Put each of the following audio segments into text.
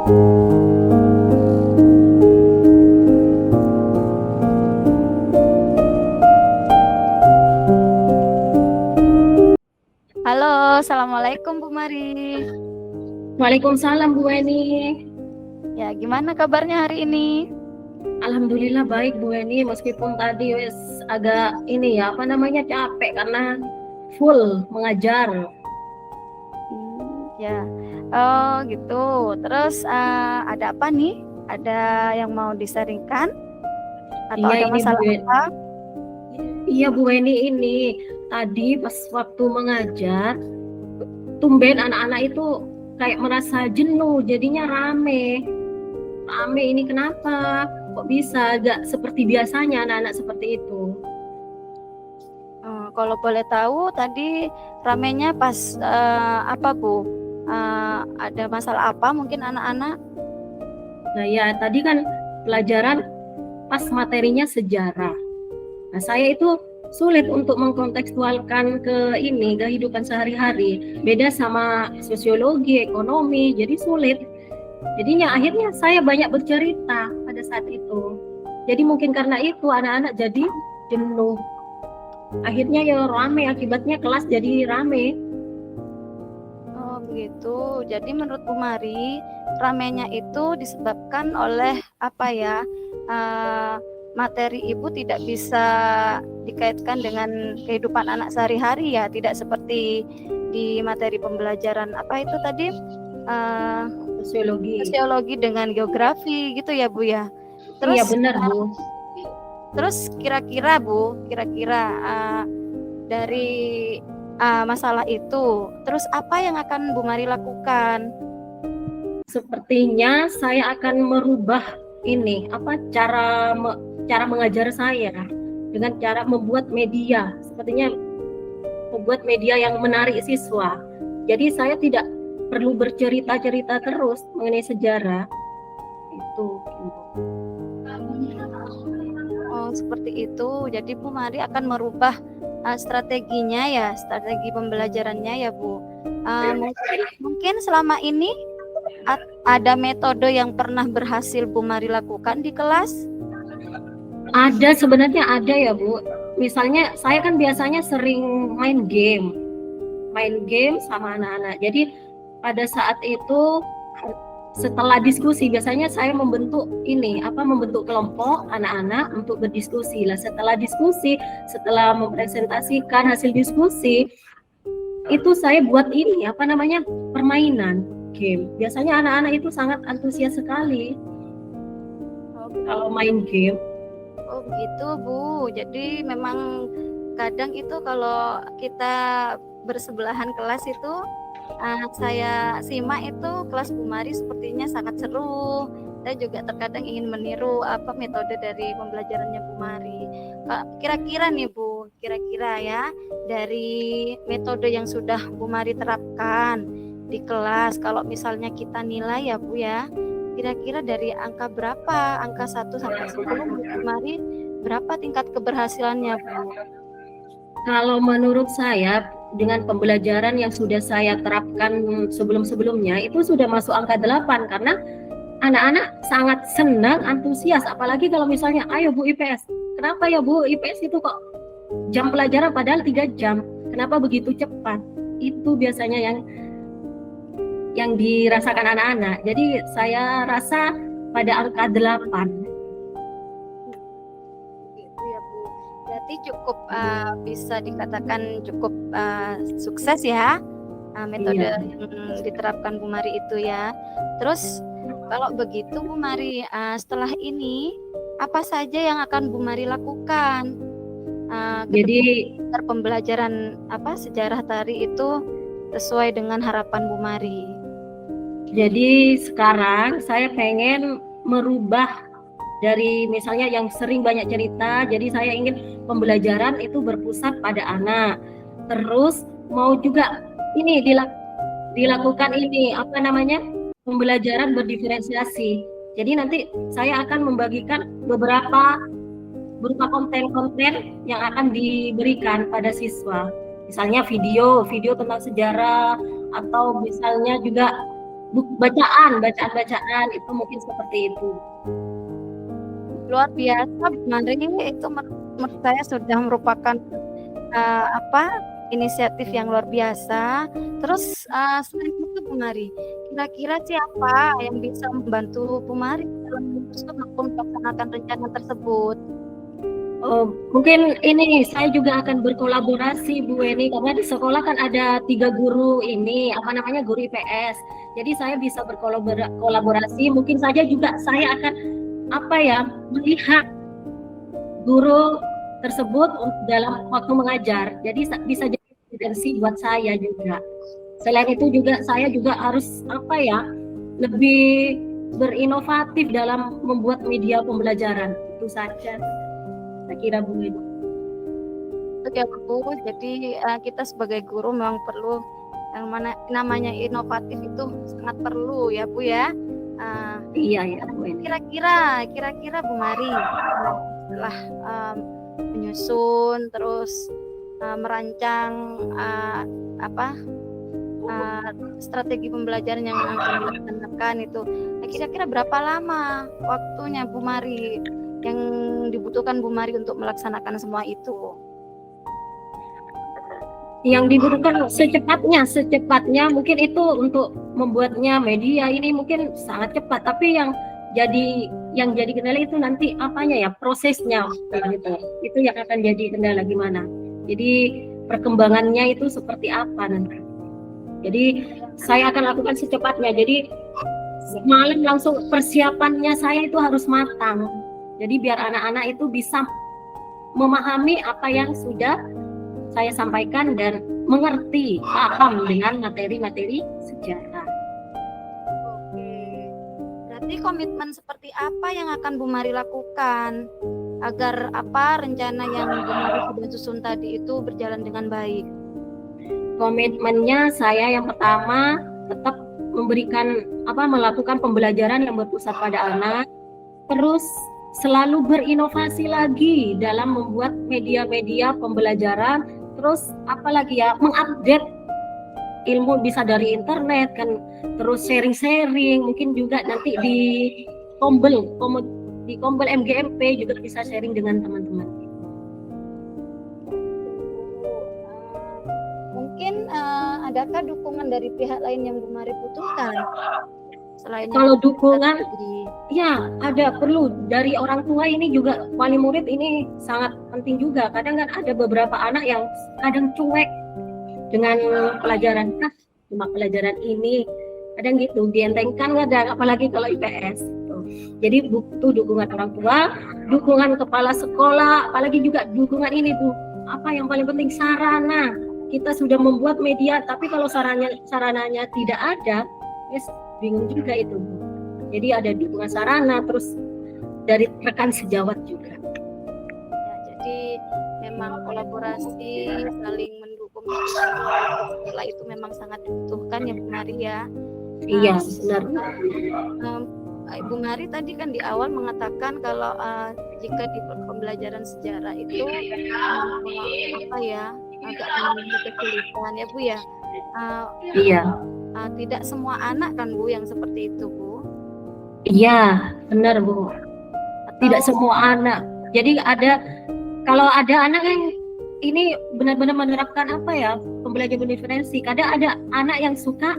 Halo, Assalamualaikum Bu Mari. Waalaikumsalam Bu Weni. Ya, gimana kabarnya hari ini? Alhamdulillah baik Bu Weni, meskipun tadi agak capek karena full mengajar. Ya, oh gitu. Terus ada apa nih? Ada yang mau disaringkan? Atau Iya ada ini masalah Bu Weni. apa? Iya Bu Weni, ini tadi pas waktu mengajar, tumben anak-anak itu kayak merasa jenuh, jadinya rame. Ini kenapa? Kok bisa gak seperti biasanya anak-anak seperti itu? Kalau boleh tahu tadi ramenya pas apa Bu? Ada masalah apa mungkin anak-anak? Nah ya tadi kan pelajaran pas materinya sejarah. Nah saya itu sulit untuk mengkontekstualkan ke kehidupan sehari-hari. Beda sama sosiologi, ekonomi, jadi sulit. Jadinya akhirnya saya banyak bercerita pada saat itu. Jadi mungkin karena itu anak-anak jadi jenuh. Akhirnya ya rame, akibatnya kelas jadi rame. Oh begitu. Jadi menurut Bu Mari, ramenya itu disebabkan oleh apa ya? Materi ibu tidak bisa dikaitkan dengan kehidupan anak sehari-hari ya, tidak seperti di materi pembelajaran apa itu tadi sosiologi dengan geografi gitu ya Bu ya. Terus, iya benar Bu. Terus kira-kira dari masalah itu, terus apa yang akan Bu Mari lakukan? Sepertinya saya akan merubah cara mengajar saya dengan cara membuat media. Sepertinya membuat media yang menarik siswa. Jadi saya tidak perlu bercerita-cerita terus mengenai sejarah. Itu. Oh, seperti itu. Jadi Bu Mari akan merubah strateginya ya, strategi pembelajarannya ya Bu. Mungkin selama ini ada metode yang pernah berhasil Bu Mari lakukan di kelas? Sebenarnya ada ya Bu. Misalnya saya kan biasanya sering main game sama anak-anak. Jadi pada saat itu setelah diskusi biasanya saya membentuk kelompok anak-anak untuk berdiskusi. Setelah diskusi, setelah mempresentasikan hasil diskusi, itu saya buat permainan game. Biasanya anak-anak itu sangat antusias sekali kalau main game. Oh begitu Bu. Jadi memang kadang itu kalau kita bersebelahan kelas itu saya simak itu kelas Bu Mari sepertinya sangat seru. Saya juga terkadang ingin meniru metode dari pembelajarannya Bu Mari. Kira-kira nih Bu, ya dari metode yang sudah Bu Mari terapkan di kelas, kalau misalnya kita nilai ya Bu ya, kira-kira dari angka berapa? Angka 1 sampai 10 Bu Mari, berapa tingkat keberhasilannya Bu? Kalau menurut saya dengan pembelajaran yang sudah saya terapkan sebelum-sebelumnya itu sudah masuk angka 8 karena anak-anak sangat senang, antusias, apalagi kalau misalnya ayo Bu IPS. Kenapa ya Bu IPS itu kok jam pelajaran padahal 3 jam. Kenapa begitu cepat? Itu biasanya yang dirasakan anak-anak. Jadi saya rasa pada angka 8. Berarti cukup bisa dikatakan cukup sukses ya metode yang diterapkan Bu Mari itu ya. Terus kalau begitu Bu Mari, setelah ini apa saja yang akan Bu Mari lakukan? Jadi pembelajaran sejarah tari itu sesuai dengan harapan Bu Mari. Jadi sekarang saya pengen merubah dari misalnya yang sering banyak cerita, jadi saya ingin pembelajaran itu berpusat pada anak. Terus mau juga ini dilakukan pembelajaran berdiferensiasi. Jadi nanti saya akan membagikan berupa konten-konten yang akan diberikan pada siswa. Misalnya video tentang sejarah, atau misalnya juga bacaan itu mungkin seperti itu. Luar biasa Bu Mari, itu menurut saya sudah merupakan inisiatif yang luar biasa. Terus selain itu Bu Mari, kira-kira siapa yang bisa membantu Bu Mari dalam menyusun maupun melaksanakan rencana tersebut? Mungkin ini saya juga akan berkolaborasi Bu Weni, karena di sekolah kan ada 3 guru ini, guru IPS. Jadi saya bisa berkolaborasi. Mungkin saja juga saya akan melihat guru tersebut dalam waktu mengajar. Jadi bisa jadi referensi buat saya juga. Selain itu juga saya juga harus lebih berinovatif dalam membuat media pembelajaran. Itu saja saya kira Bu. Oke Bu, jadi kita sebagai guru memang perlu yang namanya inovatif itu sangat perlu ya Bu ya. Iya ya Bu. Kira-kira Bu Mari setelah menyusun terus merancang strategi pembelajaran yang akan dilaksanakan itu, kira-kira berapa lama waktunya Bu Mari yang dibutuhkan Bu Mari untuk melaksanakan semua itu? Yang dibutuhkan secepatnya mungkin itu untuk membuatnya media ini mungkin sangat cepat, tapi yang jadi kendala itu nanti prosesnya gitu. Itu yang akan jadi kendala gimana. Jadi perkembangannya itu seperti apa nanti. Jadi saya akan lakukan secepatnya. Jadi semalam langsung persiapannya saya itu harus matang. Jadi biar anak-anak itu bisa memahami apa yang sudah saya sampaikan dan mengerti, paham dengan materi-materi sejarah. Oke. Berarti komitmen seperti apa yang akan Bu Mari lakukan agar rencana yang Bu Mari sudah susun tadi itu berjalan dengan baik? Komitmennya saya yang pertama tetap melakukan pembelajaran yang berpusat pada anak, terus selalu berinovasi lagi dalam membuat media-media pembelajaran, terus mengupdate ilmu bisa dari internet kan, terus sharing mungkin juga nanti di Kombel MGMP juga bisa sharing dengan teman-teman. Mungkin adakah dukungan dari pihak lain yang Bu Mari butuhkan? Selain kalau dukungan ya ada, perlu dari orang tua ini juga, wali murid ini sangat penting juga. Kadang kan ada beberapa anak yang kadang cuek dengan pelajaran, cuma pelajaran ini, kadang gitu dientengkan, kadang apalagi kalau IPS gitu. Jadi butuh dukungan orang tua, dukungan kepala sekolah, apalagi juga dukungan ini tuh yang paling penting sarana. Kita sudah membuat media, tapi kalau sarananya tidak ada, bingung juga itu. Jadi ada dukungan sarana, terus dari rekan sejawat juga. Ya, jadi memang kolaborasi saling mendukung sekolah itu memang sangat dibutuhkan ya Bu Mari ya. Iya benar. Bu Mari tadi kan di awal mengatakan kalau jika di pembelajaran sejarah itu agak mengalami kesulitan ya Bu ya. Iya. Tidak semua anak kan Bu yang seperti itu Bu. Iya benar Bu. Tidak semua anak. Jadi kalau ada anak yang ini benar-benar menerapkan pembelajaran diferensi. Kadang ada anak yang suka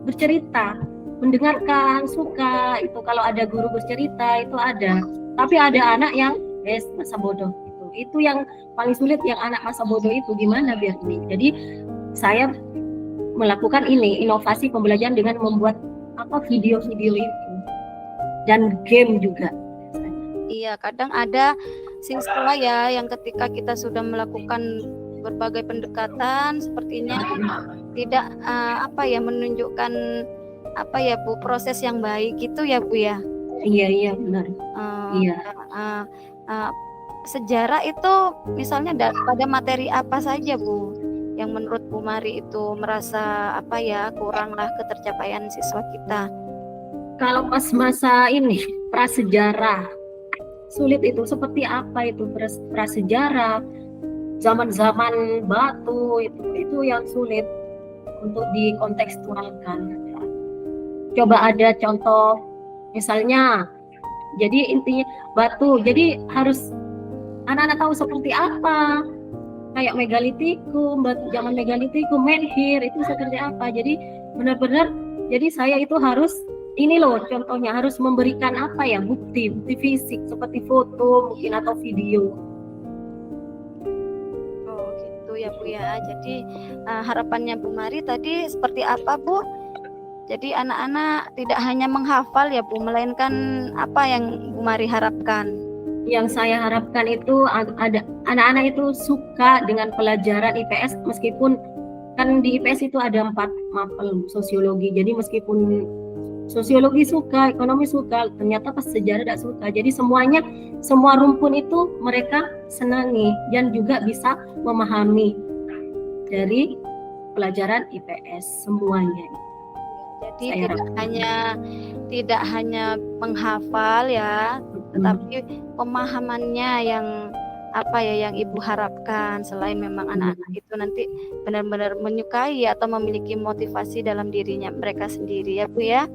bercerita, mendengarkan, suka itu kalau ada guru bercerita itu ada. Tapi ada anak yang masa bodoh itu yang paling sulit, yang anak masa bodoh itu gimana biar ini. Jadi saya melakukan inovasi pembelajaran dengan membuat video-video itu dan game juga. Iya, kadang ada sekolah ya yang ketika kita sudah melakukan berbagai pendekatan sepertinya tidak menunjukkan Bu proses yang baik gitu ya Bu ya. Iya benar. Iya. Sejarah itu misalnya pada materi apa saja Bu yang menurut Bu Mari itu merasa kuranglah ketercapaian siswa kita? Kalau pas masa ini prasejarah sulit itu, seperti apa itu prasejarah zaman-zaman batu itu yang sulit untuk dikontekstualkan. coba ada contoh misalnya, jadi intinya batu, jadi harus anak-anak tahu seperti apa, kayak megalitikum, batu zaman megalitikum, menhir itu seperti apa. Jadi benar-benar, jadi saya itu harus ini loh contohnya, harus memberikan apa ya, bukti fisik seperti foto mungkin atau video. Oh gitu ya Bu ya. Jadi harapannya Bu Mari tadi seperti apa Bu? Jadi anak-anak tidak hanya menghafal ya Bu, melainkan apa yang Bu Mari harapkan. Yang saya harapkan itu ada anak-anak itu suka dengan pelajaran IPS, meskipun kan di IPS itu ada 4 mapel sosiologi. Jadi meskipun sosiologi suka, ekonomi suka, ternyata pas sejarah tidak suka. Jadi semuanya, semua rumpun itu mereka senangi dan juga bisa memahami dari pelajaran IPS semuanya. Jadi tidak hanya menghafal ya, tetapi pemahamannya yang apa ya yang Ibu harapkan, selain memang anak-anak itu nanti benar-benar menyukai atau memiliki motivasi dalam dirinya mereka sendiri ya Bu ya.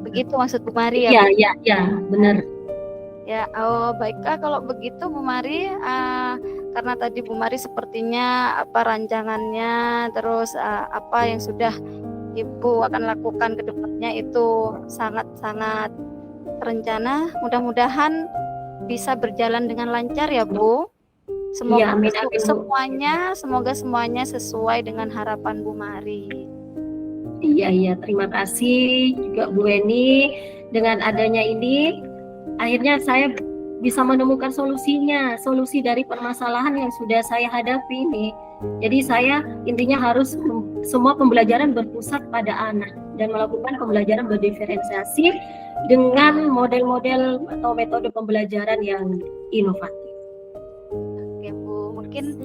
Begitu maksud Bu Mari ya? Iya, benar. Ya, oh baiklah kalau begitu Bu Mari, karena tadi Bu Mari sepertinya apa rancangannya, terus apa yang sudah Ibu akan lakukan ke depannya itu sangat-sangat terencana. Mudah-mudahan bisa berjalan dengan lancar ya Bu. Semoga semoga semuanya sesuai dengan harapan Bu Mari. Iya, terima kasih juga Bu Weni. Dengan adanya ini, akhirnya saya bisa menemukan solusi dari permasalahan yang sudah saya hadapi ini. Jadi saya intinya harus semua pembelajaran berpusat pada anak dan melakukan pembelajaran berdiferensiasi dengan model-model atau metode pembelajaran yang inovatif. Oke Bu, mungkin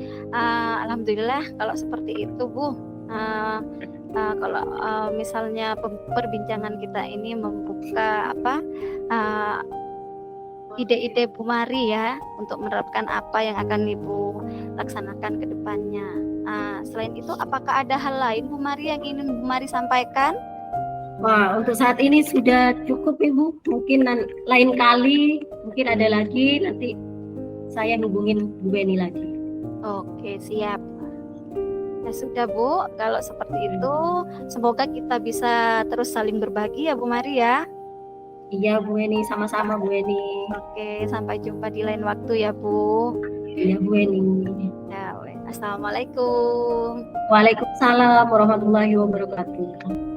alhamdulillah kalau seperti itu Bu. Kalau misalnya perbincangan kita ini membuka ide-ide Bu Mari ya untuk menerapkan apa yang akan Ibu laksanakan ke depannya. Selain itu apakah ada hal lain Bu Mari yang ingin Bu Mari sampaikan? Wah, untuk saat ini sudah cukup Ibu. Mungkin lain kali mungkin ada lagi, nanti saya hubungin Bu Beni lagi. Oke, siap. Ya sudah Bu, kalau seperti itu semoga kita bisa terus saling berbagi ya Bu Mari ya. Iya Bu Eni, sama-sama Bu Eni. Oke, sampai jumpa di lain waktu ya Bu. Iya Bu Eni. Ya, Assalamualaikum. Waalaikumsalam warahmatullahi wabarakatuh.